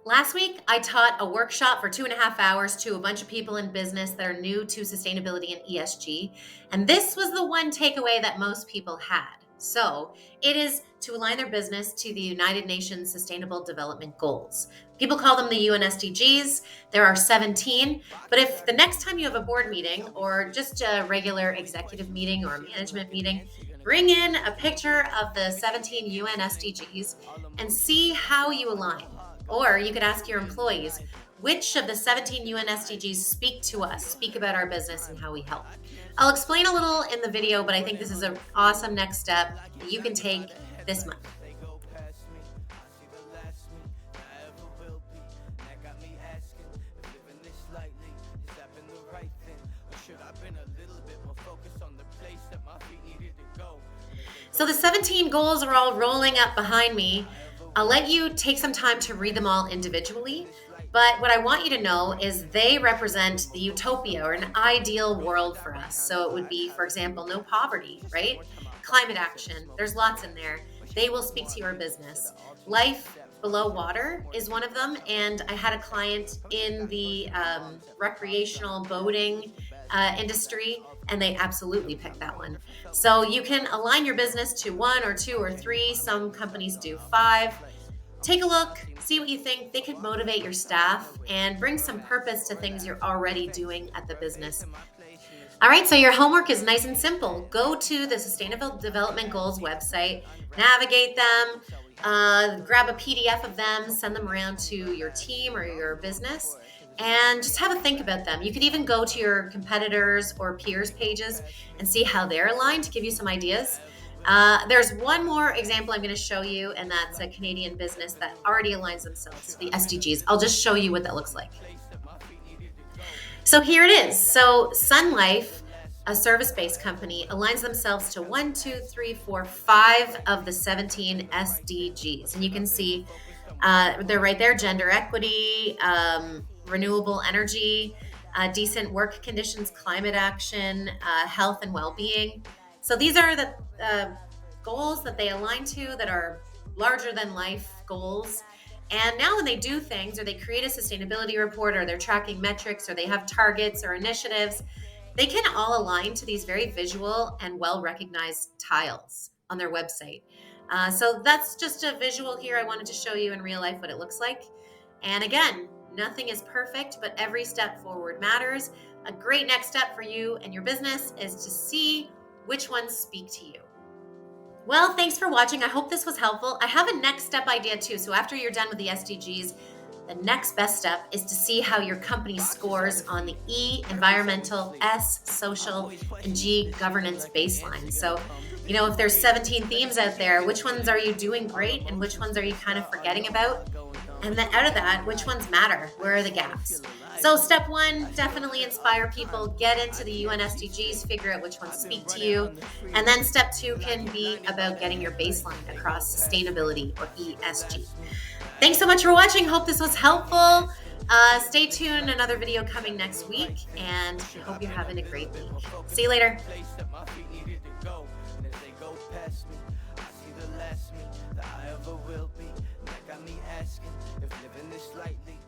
Last week, I taught a workshop for 2.5 hours to a bunch of people in business that are new to sustainability and ESG. And this was the one takeaway that most people had. So it is to align their business to the United Nations Sustainable Development Goals. People call them the UN SDGs. There are 17. But if the next time you have a board meeting or just a regular executive meeting or a management meeting, bring in a picture of the 17 UN SDGs and see how you align. Or you could ask your employees, which of the 17 UN SDGs speak to us, speak about our business and how we help? I'll explain a little in the video, but I think this is an awesome next step that you can take this month. So the 17 goals are all rolling up behind me. I'll let you take some time to read them all individually, but what I want you to know is they represent the utopia or an ideal world for us. So it would be, for example, no poverty, right? Climate action, there's lots in there. They will speak to your business. Life below water is one of them, and I had a client in the recreational boating industry, and they absolutely picked that one. So you can align your business to 1 or 2 or 3. Some companies do 5. Take a look, see what you think. They could motivate your staff and bring some purpose to things you're already doing at the business. All right, so your homework is nice and simple. Go to the Sustainable Development Goals website, navigate them, grab a PDF of them, send them around to your team or your business, and just have a think about them. You could even go to your competitors or peers pages and see how they're aligned to give you some ideas. There's one more example I'm going to show you, and that's a Canadian business that already aligns themselves to the SDGs. I'll just show you what that looks like. So here it is. So Sun Life, a service-based company, aligns themselves to 1, 2, 3, 4, 5 of the 17 SDGs. And you can see they're right there: gender equity, renewable energy, decent work conditions, climate action, health and well-being. So these are the goals that they align to that are larger than life goals. And now when they do things, or they create a sustainability report, or they're tracking metrics, or they have targets or initiatives, they can all align to these very visual and well-recognized tiles on their website. So that's just a visual here. I wanted to show you in real life what it looks like. And again, nothing is perfect, but every step forward matters. A great next step for you and your business is to see which ones speak to you. Well, thanks for watching. I hope this was helpful. I have a next step idea too. So after you're done with the SDGs, the next best step is to see how your company scores on the E, environmental, S, social, and G, governance baseline. So, if there's 17 themes out there, which ones are you doing great and which ones are you kind of forgetting about? And then out of that, which ones matter? Where are the gaps? So step 1, definitely inspire people, get into the UN SDGs, figure out which ones speak to you. And then step 2 can be about getting your baseline across sustainability or ESG. Thanks so much for watching. Hope this was helpful. Stay tuned, another video coming next week, and I hope you're having a great week. See you later. Asking if living this lightly